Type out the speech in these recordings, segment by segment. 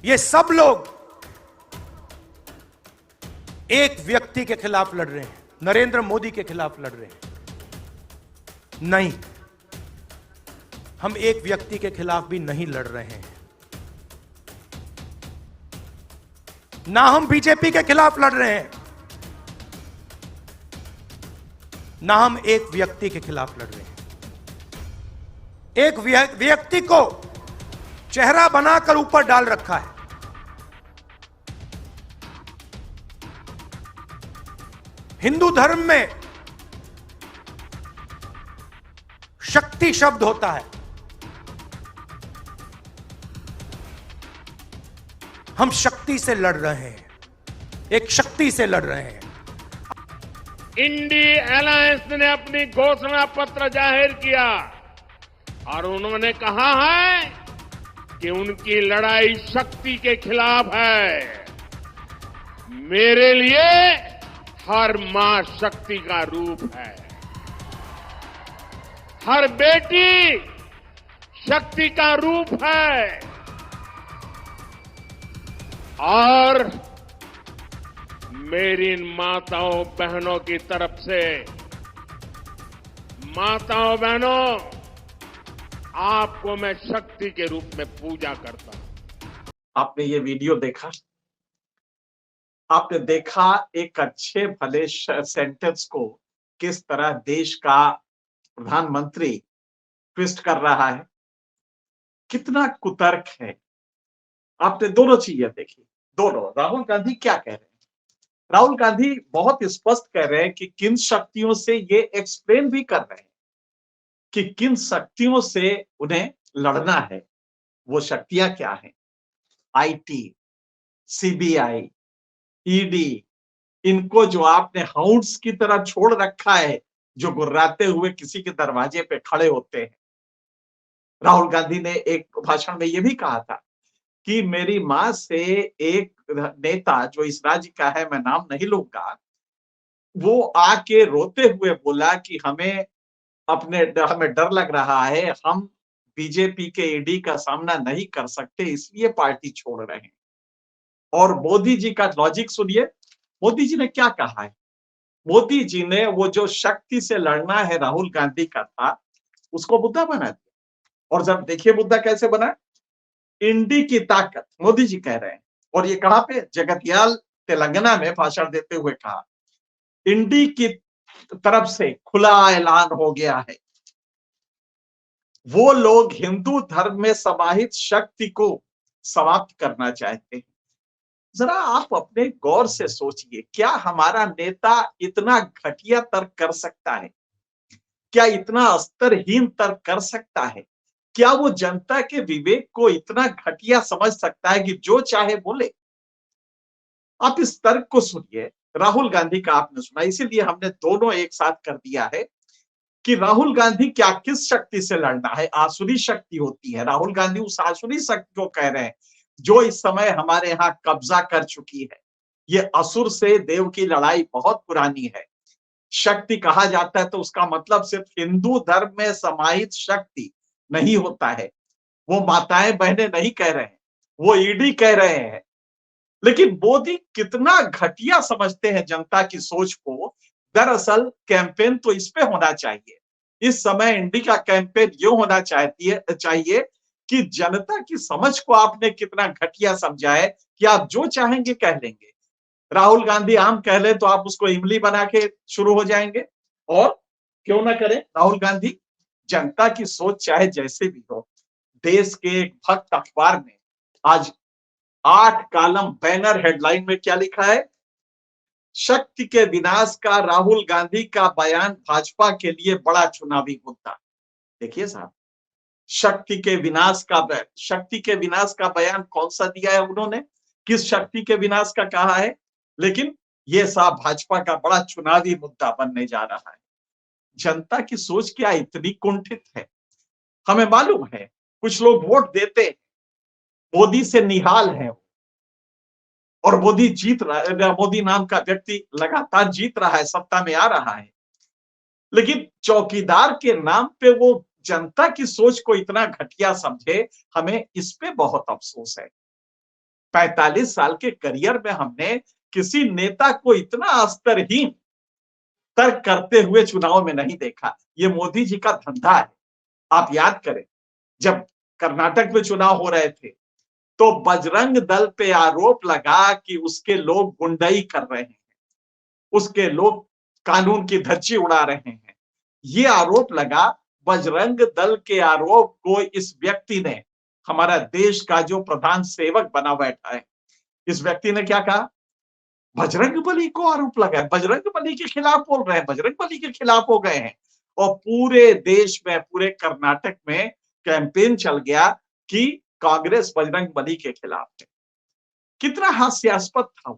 ये सब लोग एक व्यक्ति के खिलाफ लड़ रहे हैं, नरेंद्र मोदी के खिलाफ लड़ रहे हैं। नहीं, हम एक व्यक्ति के खिलाफ भी नहीं लड़ रहे हैं, ना हम बीजेपी के खिलाफ लड़ रहे हैं, ना हम एक व्यक्ति के खिलाफ लड़ रहे हैं। एक व्यक्ति को चेहरा बनाकर ऊपर डाल रखा है। हिंदू धर्म में शक्ति शब्द होता है। हम शक्ति से लड़ रहे हैं, एक शक्ति से लड़ रहे हैं। इंडी अलायंस ने अपनी घोषणा पत्र जाहिर किया और उन्होंने कहा है कि उनकी लड़ाई शक्ति के खिलाफ है। मेरे लिए हर मां शक्ति का रूप है, हर बेटी शक्ति का रूप है और मेरी इन माताओं बहनों की तरफ से, माताओं बहनों, आपको मैं शक्ति के रूप में पूजा करता हूं। आपने ये वीडियो देखा, आपने देखा एक अच्छे भले सेंटेंस को किस तरह देश का प्रधानमंत्री ट्विस्ट कर रहा है, कितना कुतर्क है। आपने दोनों चीजें देखी। दोनों राहुल गांधी क्या कह रहे हैं? राहुल गांधी बहुत स्पष्ट कह रहे हैं कि किन शक्तियों से, ये एक्सप्लेन भी कर रहे हैं कि किन शक्तियों से उन्हें लड़ना है। वो शक्तियां क्या हैं? आईटी, सीबीआई, ईडी, इनको जो आपने हाउंड्स की तरह छोड़ रखा है, जो गुर्राते हुए किसी के दरवाजे पे खड़े होते हैं। राहुल गांधी ने एक भाषण में यह भी कहा था कि मेरी मां से एक नेता जो इस राज्य का है, मैं नाम नहीं लूंगा, वो आके रोते हुए बोला कि हमें डर लग रहा है, हम बीजेपी के ईडी का सामना नहीं कर सकते, इसलिए पार्टी छोड़ रहे हैं। और मोदी जी का लॉजिक सुनिए, मोदी जी ने क्या कहा है। मोदी जी ने वो जो शक्ति से लड़ना है राहुल गांधी का था, उसको मुद्दा बना दिया। और जब देखिए मुद्दा कैसे बना, इंडी की ताकत, मोदी जी कह रहे हैं। और ये कहां पे? जगतियाल तेलंगाना में भाषण देते हुए कहा, इंडी की तरफ से खुला ऐलान हो गया है, वो लोग हिंदू धर्म में समाहित शक्ति को समाप्त करना चाहते हैं। जरा आप अपने गौर से सोचिए, क्या हमारा नेता इतना घटिया तर्क कर सकता है? क्या इतना स्तरहीन तर्क कर सकता है? क्या वो जनता के विवेक को इतना घटिया समझ सकता है कि जो चाहे बोले? आप इस तर्क को सुनिए। राहुल गांधी का आपने सुना, इसीलिए हमने दोनों एक साथ कर दिया है कि राहुल गांधी क्या किस शक्ति से लड़ना है। आसुरी शक्ति होती है, राहुल गांधी उस आसुरी शक्ति को कह रहे हैं जो इस समय हमारे यहां कब्जा कर चुकी है। ये असुर से देव की लड़ाई बहुत पुरानी है। शक्ति कहा जाता है तो उसका मतलब सिर्फ हिंदू धर्म में समाहित शक्ति नहीं होता है। वो माताएं बहनें नहीं कह रहे हैं, वो ईडी कह रहे हैं। लेकिन मोदी कितना घटिया समझते हैं जनता की सोच को। दरअसल कैंपेन तो इस पे होना चाहिए। इस समय इंडी का कैंपेन ये होना चाहिए कि जनता की समझ को आपने कितना घटिया समझा है कि आप जो चाहेंगे कह लेंगे। राहुल गांधी आम कह ले तो आप उसको इमली बना के शुरू हो जाएंगे। और क्यों ना करें राहुल गांधी, जनता की सोच चाहे जैसे भी हो। देश के एक भक्त अखबार में आज 8 कॉलम बैनर हेडलाइन में क्या लिखा है? शक्ति के विनाश का राहुल गांधी का बयान भाजपा के लिए बड़ा चुनावी मुद्दा। देखिए साहब, शक्ति के विनाश का बयान कौन सा दिया है उन्होंने, किस शक्ति के विनाश का कहा है? लेकिन ये साहब भाजपा का बड़ा चुनावी मुद्दा बनने जा रहा है। जनता की सोच क्या इतनी कुंठित है? हमें मालूम है कुछ लोग वोट देते हैं, मोदी से निहाल है और मोदी नाम का व्यक्ति लगातार जीत रहा है, सत्ता में आ रहा है। लेकिन चौकीदार के नाम पे वो जनता की सोच को इतना घटिया समझे, हमें इस पे बहुत अफसोस है। 45 साल के करियर में हमने किसी नेता को इतना स्तरहीन तर्क करते हुए चुनाव में नहीं देखा। ये मोदी जी का धंधा है। आप याद करें, जब कर्नाटक में चुनाव हो रहे थे तो बजरंग दल पे आरोप लगा कि उसके लोग गुंडई कर रहे हैं, उसके लोग कानून की धज्जी उड़ा रहे हैं। ये आरोप लगा। बजरंग दल के आरोप को इस व्यक्ति ने, हमारा देश का जो प्रधान सेवक बना बैठा है, इस व्यक्ति ने क्या कहा? बजरंग बली को आरोप लगा है, बजरंग बली के खिलाफ बोल रहे हैं, बजरंग बली के खिलाफ हो गए हैं। और पूरे देश में, पूरे कर्नाटक में कैंपेन चल गया कि कांग्रेस बजरंग बली के खिलाफ है। कितना हास्यास्पद था,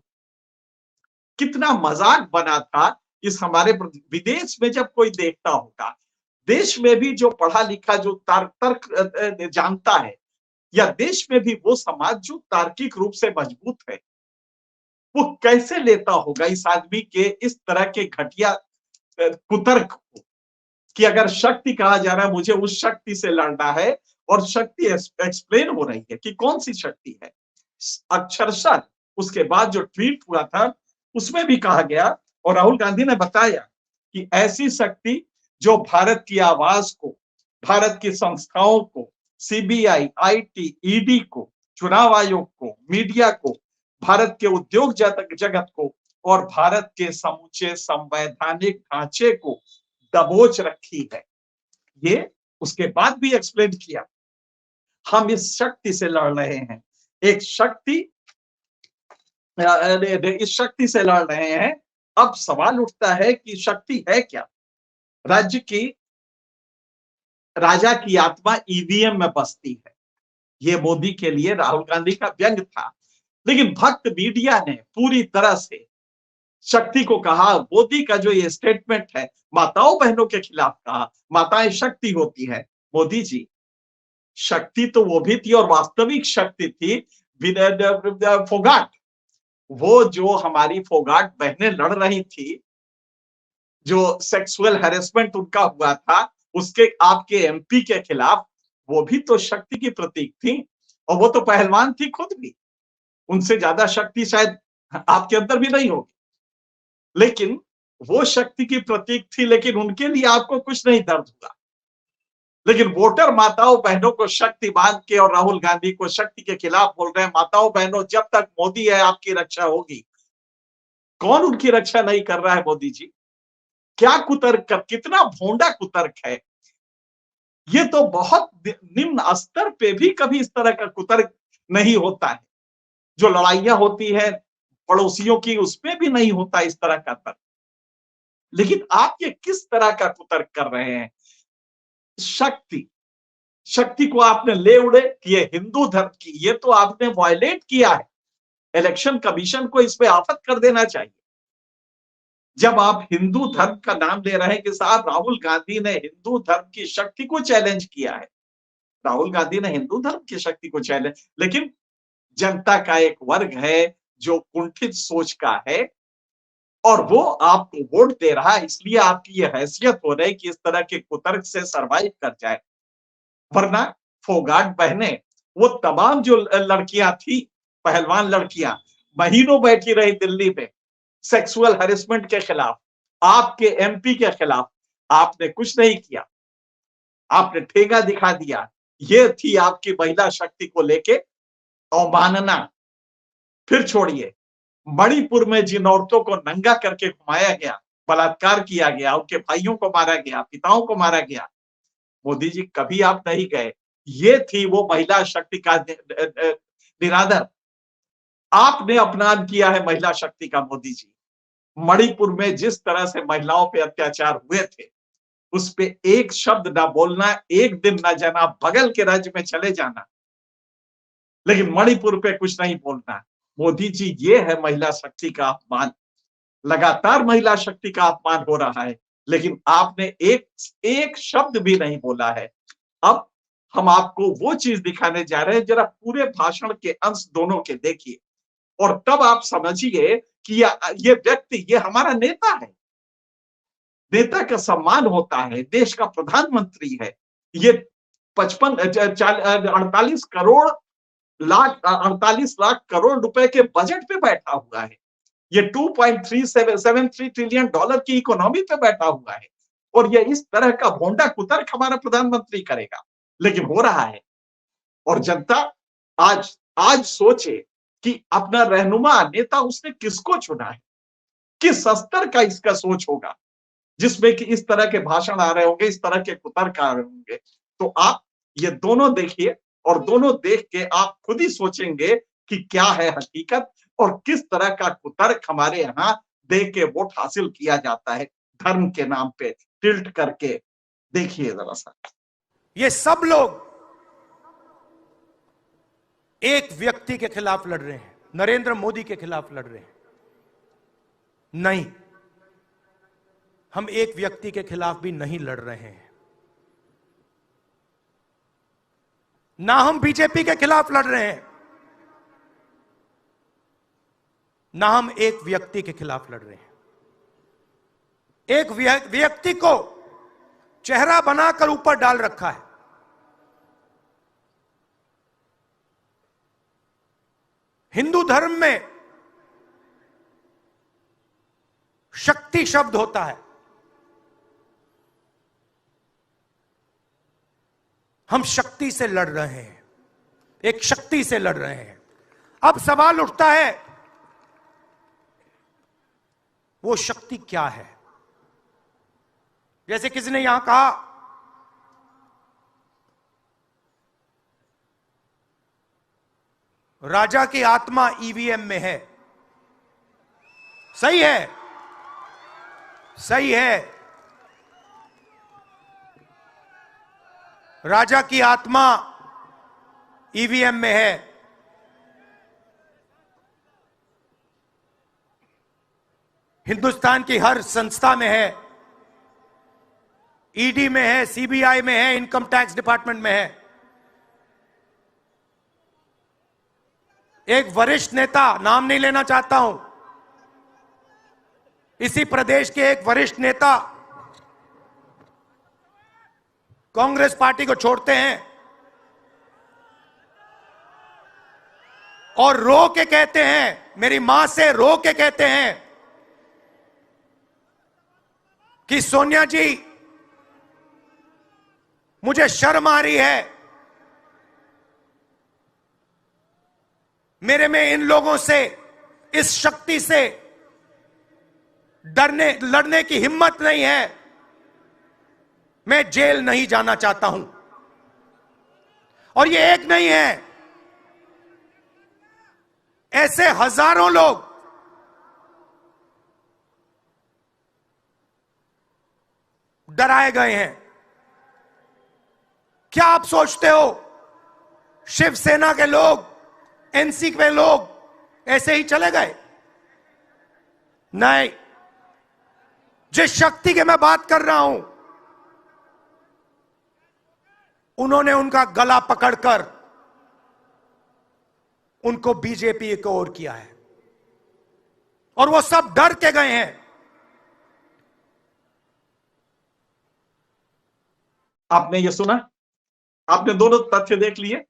कितना मजाक बना था। इस हमारे विदेश में जब कोई देखता होगा, देश में भी जो पढ़ा लिखा, जो तर्क जानता है, या देश में भी वो समाज जो तार्किक रूप से मजबूत है, वो कैसे लेता होगा इस आदमी के इस तरह के घटिया कुतर्क को, कि अगर शक्ति कहा जा रहा है, मुझे उस शक्ति से लड़ना है, और शक्ति एक्सप्लेन हो रही है कि कौन सी शक्ति है। अक्षरशः उसके बाद जो ट्वीट हुआ था उसमें भी कहा गया, और राहुल गांधी ने बताया कि ऐसी शक्ति जो भारत की आवाज को, भारत की संस्थाओं को, सीबीआई, आईटी, ईडी को, चुनाव आयोग को, मीडिया को, भारत के उद्योग जगत को और भारत के समूचे संवैधानिक ढांचे को दबोच रखी है। ये उसके बाद भी एक्सप्लेन किया, हम इस शक्ति से लड़ रहे हैं। एक शक्ति, इस शक्ति से लड़ रहे हैं। अब सवाल उठता है कि शक्ति है क्या? राज्य की, राजा की आत्मा ईवीएम में बसती है। ये मोदी के लिए राहुल गांधी का व्यंग था, लेकिन भक्त मीडिया ने पूरी तरह से शक्ति को कहा। मोदी का जो ये स्टेटमेंट है, माताओं बहनों के खिलाफ कहा, माताएं शक्ति होती है। मोदी जी, शक्ति तो वो भी थी, और वास्तविक शक्ति थी फोगाट। वो जो हमारी फोगाट बहनें लड़ रही थी, जो सेक्सुअल हैरेसमेंट उनका हुआ था उसके, आपके एमपी के खिलाफ, वो भी तो शक्ति की प्रतीक थी, और वो तो पहलवान थी खुद भी। उनसे ज्यादा शक्ति शायद आपके अंदर भी नहीं होगी, लेकिन वो शक्ति की प्रतीक थी। लेकिन उनके लिए आपको कुछ नहीं दर्द हुआ। लेकिन वोटर माताओं बहनों को शक्ति मान के, और राहुल गांधी को शक्ति के खिलाफ बोल रहे हैं। माताओं बहनों, जब तक मोदी है आपकी रक्षा होगी। कौन उनकी रक्षा नहीं कर रहा है? मोदी जी, क्या कुतर्क, कितना भोंडा कुतर्क है। ये तो बहुत निम्न स्तर पे भी कभी इस तरह का कुतर्क नहीं होता है। जो लड़ाइयां होती है पड़ोसियों की, उसमें भी नहीं होता इस तरह का तर्क। लेकिन आप ये किस तरह का कुतर्क कर रहे हैं? शक्ति को आपने ले उड़े कि ये हिंदू धर्म की, ये तो आपने वायलेट किया है। इलेक्शन कमीशन को इस पे आफत कर देना चाहिए। जब आप हिंदू धर्म का नाम ले रहे हैं कि साहब राहुल गांधी ने हिंदू धर्म की शक्ति को चैलेंज किया है, राहुल गांधी ने हिंदू धर्म की शक्ति को चैलेंज, लेकिन जनता का एक वर्ग है जो कुंठित सोच का है, और वो आपको वोट दे रहा है। इसलिए आपकी ये हैसियत हो रही कि इस तरह के कुतर्क से सरवाइव कर जाए। वरना फोगाट बहनें, वो तमाम जो लड़कियां थी, पहलवान लड़कियां, महीनों बैठी रही दिल्ली में सेक्सुअल हैरेसमेंट के खिलाफ, आपके एमपी के खिलाफ। आपने कुछ नहीं किया, आपने ठेंगा दिखा दिया। ये थी आपकी महिला शक्ति को लेके अवमानना। फिर छोड़िए, मणिपुर में जिन औरतों को नंगा करके घुमाया गया, बलात्कार किया गया, उनके भाइयों को मारा गया, पिताओं को मारा गया, मोदी जी कभी आप नहीं गए। ये थी वो महिला शक्ति का निरादर। आपने अपमान किया है महिला शक्ति का। मोदी जी, मणिपुर में जिस तरह से महिलाओं पे अत्याचार हुए थे, उस पे एक शब्द ना बोलना, एक दिन ना जाना, बगल के राज्य में चले जाना, लेकिन मणिपुर पे कुछ नहीं बोलना। मोदी जी, ये है महिला शक्ति का अपमान। लगातार महिला शक्ति का अपमान हो रहा है, लेकिन आपने एक शब्द भी नहीं बोला है। अब हम आपको वो चीज दिखाने जा रहे हैं। जरा पूरे भाषण के अंश दोनों के देखिए, और तब आप समझिए कि ये व्यक्ति, ये हमारा नेता है। नेता का सम्मान होता है, देश का प्रधानमंत्री है। ये 48 करोड़ 48 लाख करोड़ रुपए के बजट पे बैठा हुआ है। ये 2.373 ट्रिलियन डॉलर की इकोनॉमी पे बैठा हुआ है और ये इस तरह का भोंडा कुतर्क हमारा प्रधानमंत्री करेगा, लेकिन हो रहा है। और जनता आज आज सोचे कि अपना रहनुमा नेता उसने किसको चुना है, किस स्तर का इसका सोच होगा जिसमें कि इस तरह के भाषण आ रहे होंगे, इस तरह के कुतर्क आ रहे होंगे। तो आप ये दोनों देखिए और दोनों देख के आप खुद ही सोचेंगे कि क्या है हकीकत और किस तरह का कुतर्क हमारे यहाँ दे के वोट हासिल किया जाता है धर्म के नाम पे टिल्ट करके। देखिए जरा सा, ये सब लोग एक व्यक्ति के खिलाफ लड़ रहे हैं, नरेंद्र मोदी के खिलाफ लड़ रहे हैं। नहीं, हम एक व्यक्ति के खिलाफ भी नहीं लड़ रहे हैं, ना हम बीजेपी के खिलाफ लड़ रहे हैं, ना हम एक व्यक्ति के खिलाफ लड़ रहे हैं। एक व्यक्ति को चेहरा बनाकर ऊपर डाल रखा है। हिंदू धर्म में शक्ति शब्द होता है। हम शक्ति से लड़ रहे हैं, एक शक्ति से लड़ रहे हैं। अब सवाल उठता है वो शक्ति क्या है? जैसे किसी ने यहां कहा राजा की आत्मा ईवीएम में है। सही है, सही है। राजा की आत्मा ईवीएम में है। हिंदुस्तान की हर संस्था में है, ईडी में है, सीबीआई में है, इनकम टैक्स डिपार्टमेंट में है। एक वरिष्ठ नेता, नाम नहीं लेना चाहता हूं, इसी प्रदेश के एक वरिष्ठ नेता कांग्रेस पार्टी को छोड़ते हैं और रो के कहते हैं, मेरी मां से रो के कहते हैं कि सोनिया जी मुझे शर्म आ रही है, मेरे में इन लोगों से, इस शक्ति से लड़ने की हिम्मत नहीं है, मैं जेल नहीं जाना चाहता हूं। और ये एक नहीं है, ऐसे हजारों लोग डराए गए हैं। क्या आप सोचते हो शिवसेना के लोग, एनसी के लोग ऐसे ही चले गए? नहीं, जिस शक्ति की मैं बात कर रहा हूं, उन्होंने उनका गला पकड़कर उनको बीजेपी की ओर किया है और वो सब डर के गए हैं। आपने ये सुना, आपने दोनों तथ्य देख लिए।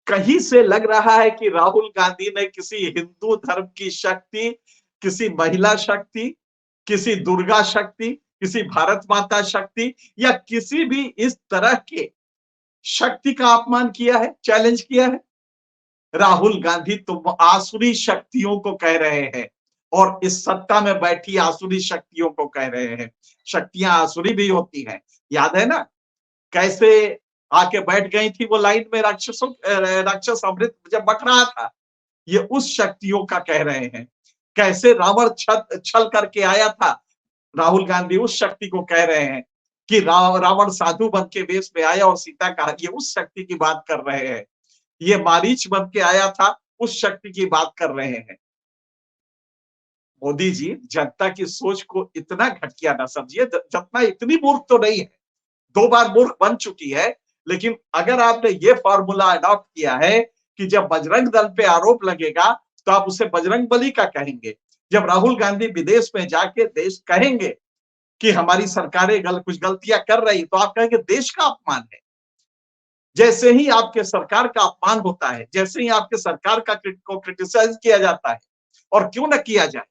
कहीं से लग रहा है कि राहुल गांधी ने किसी हिंदू धर्म की शक्ति, किसी महिला शक्ति, किसी दुर्गा शक्ति, किसी भारत माता शक्ति या किसी भी इस तरह के शक्ति का अपमान किया है, चैलेंज किया है। राहुल गांधी तुम आसुरी शक्तियों को कह रहे हैं और इस सत्ता में बैठी आसुरी शक्तियों को कह रहे हैं। शक्तियां आसुरी भी होती हैं, याद है ना कैसे आके बैठ गई थी वो लाइन में, राक्षस अमृत जब बट रहा था। ये उस शक्तियों का कह रहे हैं। कैसे रावण छल करके आया था, राहुल गांधी उस शक्ति को कह रहे हैं कि रावण साधु बन के वेश में आया और सीता का, ये उस शक्ति की बात कर रहे हैं। ये मारीच बन के आया था, उस शक्ति की बात कर रहे हैं। मोदी जी जनता की सोच को इतना घटिया ना समझिए, जितना इतनी मूर्ख तो नहीं है, 2 बार मूर्ख बन चुकी है। लेकिन अगर आपने ये फॉर्मूला अडॉप्ट किया है कि जब बजरंग दल पे आरोप लगेगा तो आप उसे बजरंग बली का कहेंगे, जब राहुल गांधी विदेश में जाके देश कहेंगे कि हमारी सरकारें कुछ गलतियां कर रही तो आप कहेंगे देश का अपमान है। जैसे ही आपके सरकार का अपमान होता है, जैसे ही आपके सरकार को क्रिटिसाइज किया जाता है, और क्यों ना किया जाए,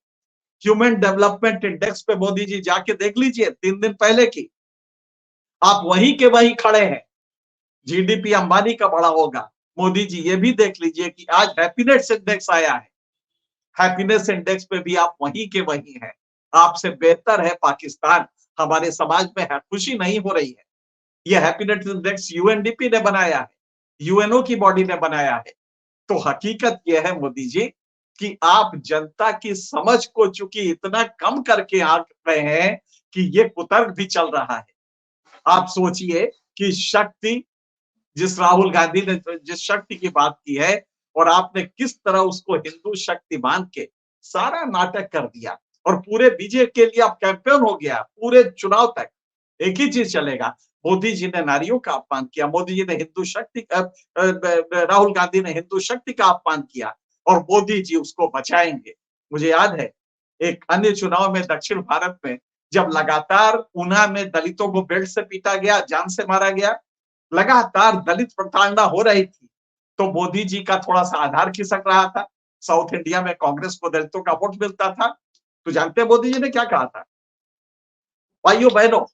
ह्यूमन डेवलपमेंट इंडेक्स पे मोदी जी जाके देख लीजिए 3 दिन पहले की, आप वहीं के वहीं खड़े हैं। जीडीपी अंबानी का बड़ा होगा। मोदी जी ये भी देख लीजिए कि आज हैप्पीनेस इंडेक्स आया है, हैप्पीनेस इंडेक्स पे भी आप वहीं के वहीं हैं। आपसे बेहतर है पाकिस्तान। हमारे समाज में है खुशी नहीं हो रही है। यह हैप्पीनेस इंडेक्स यूएनडीपी ने बनाया है, यूएनओ की बॉडी ने बनाया है। तो हकीकत यह है मोदी जी कि आप जनता की समझ को चूंकि इतना कम करके आंक रहे हैं कि ये कुतर्क भी चल रहा है। आप सोचिए कि शक्ति, जिस राहुल गांधी ने जिस शक्ति की बात की है, और आपने किस तरह उसको हिंदू शक्ति मान के सारा नाटक कर दिया, और पूरे बीजेपी के लिए अब कैंपेन हो गया, पूरे चुनाव तक एक ही चीज चलेगा। मोदी जी ने नारियों का अपमान किया, मोदी जी ने हिंदू शक्ति राहुल गांधी ने हिंदू शक्ति का अपमान किया, और मोदी जी उसको बचाएंगे। मुझे याद है एक अन्य चुनाव में दक्षिण भारत में, जब लगातार ऊना में दलितों को बेल्ट से पीटा गया, जान से मारा गया, लगातार दलित प्रताड़ना हो रही थी, तो मोदी जी का थोड़ा सा आधार खिसक रहा था। साउथ इंडिया में कांग्रेस को दलितों का वोट मिलता था, तो जानते हैं मोदी जी ने क्या कहा था? भाइयों बहनों,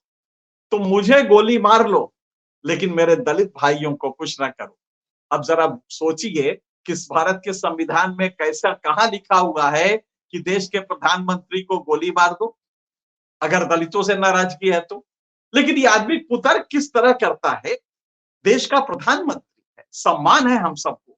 तुम मुझे गोली मार लो, लेकिन मेरे दलित भाइयों को कुछ ना करो। अब जरा सोचिए कि इस भारत के संविधान में कैसा कहां लिखा हुआ है कि देश के प्रधानमंत्री को गोली मार दो अगर दलितों से नाराजगी है तो। लेकिन ये आदमी कुतर्क किस तरह करता है। देश का प्रधानमंत्री है, सम्मान है हम सबको,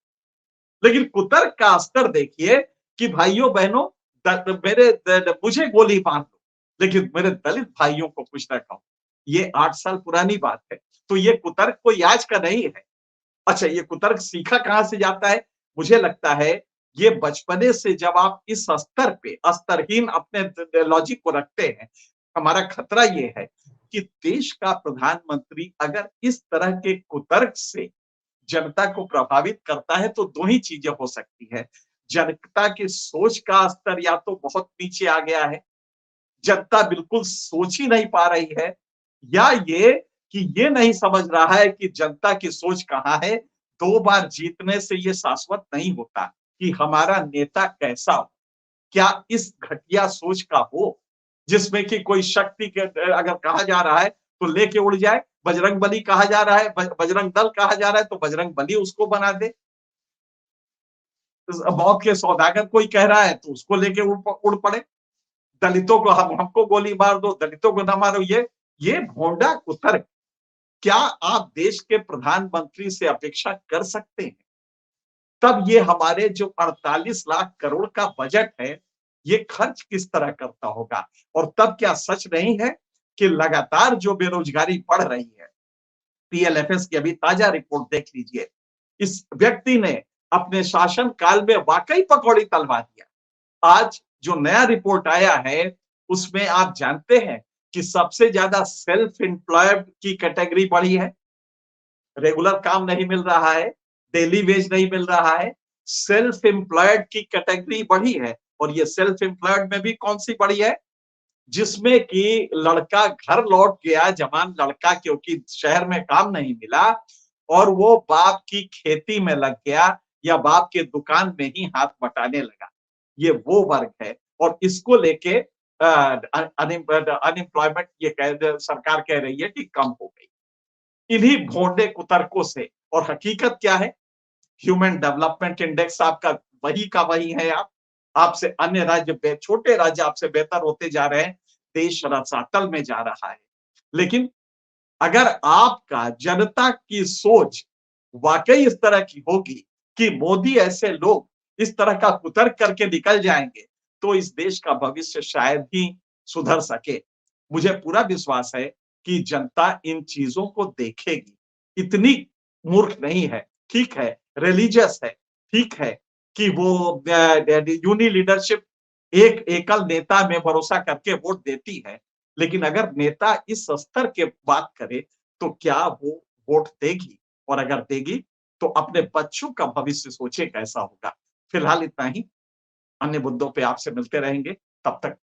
लेकिन कुतर्क का स्तर देखिए कि भाइयों बहनों, मुझे गोली मार दो, लेकिन मेरे दलित भाइयों को कुछ ना कहो। ये 8 साल पुरानी बात है, तो ये कुतर्क कोई आज का नहीं है। अच्छा, ये कुतर्क सीखा कहां से जाता है? मुझे लगता है ये बचपने से जब आप इस स्तर पे स्तरहीन अपने लॉजिक को रखते हैं। हमारा खतरा ये है कि देश का प्रधानमंत्री अगर इस तरह के कुतर्क से जनता को प्रभावित करता है तो दो ही चीजें हो सकती है। जनता की सोच का स्तर या तो बहुत नीचे आ गया है, जनता बिल्कुल सोच ही नहीं पा रही है, या ये कि ये नहीं समझ रहा है कि जनता की सोच कहाँ है। 2 बार जीतने से ये शाश्वत नहीं होता कि हमारा नेता कैसा हो। क्या इस घटिया सोच का हो जिसमें कि कोई शक्ति के अगर कहा जा रहा है तो लेके उड़ जाए, बजरंग बली कहा जा रहा है, बजरंग दल कहा जा रहा है तो बजरंग बली उसको बना दे, मौत के सौदागर कोई कह रहा है तो उसको लेके उड़ पड़े, दलितों को हमको गोली मार दो, दलितों को ना मारो। ये भोंडा कुतर्क क्या आप देश के प्रधानमंत्री से अपेक्षा कर सकते हैं? तब ये हमारे जो 48 लाख करोड़ का बजट है, ये खर्च किस तरह करता होगा? और तब क्या सच नहीं है कि लगातार जो बेरोजगारी बढ़ रही है, पीएलएफएस की अभी ताजा रिपोर्ट देख लीजिए, इस व्यक्ति ने अपने शासन काल में वाकई पकौड़ी तलवा दिया। आज जो नया रिपोर्ट आया है उसमें आप जानते हैं कि सबसे ज्यादा सेल्फ एम्प्लॉयड की कैटेगरी बढ़ी है। रेगुलर काम नहीं मिल रहा है, डेली वेज नहीं मिल रहा है, सेल्फ एम्प्लॉयड की कैटेगरी बढ़ी है। और ये सेल्फ एम्प्लॉयड में भी कौन सी बढ़ी है? जिसमें कि लड़का घर लौट गया, जवान लड़का, क्योंकि शहर में काम नहीं मिला और वो बाप की खेती में लग गया या बाप के दुकान में ही हाथ बटाने लगा। ये वो वर्ग है, और इसको लेके अनएम्प्लॉयमेंट ये सरकार कह रही है कि कम हो गई इन्हीं भोंडे कुतर्कों से। और हकीकत क्या है? ह्यूमन डेवलपमेंट इंडेक्स आपका वही का वही है। आपसे अन्य राज्य, छोटे राज्य आपसे बेहतर होते जा रहे हैं, देश रसातल में जा रहा है। लेकिन अगर आपका जनता की सोच वाकई इस तरह की होगी कि मोदी ऐसे लोग इस तरह का कुतर्क करके निकल जाएंगे, तो इस देश का भविष्य शायद ही सुधर सके। मुझे पूरा विश्वास है कि जनता इन चीजों को देखेगी, इतनी मूर्ख नहीं है। ठीक है, रिलीजियस है, ठीक है कि वो यूनि लीडरशिप एक एकल नेता में भरोसा करके वोट देती है, लेकिन अगर नेता इस स्तर के बात करे तो क्या वो वोट देगी? और अगर देगी तो अपने बच्चों का भविष्य सोचे कैसा होगा। फिलहाल इतना ही, अन्य मुद्दों पे आपसे मिलते रहेंगे, तब तक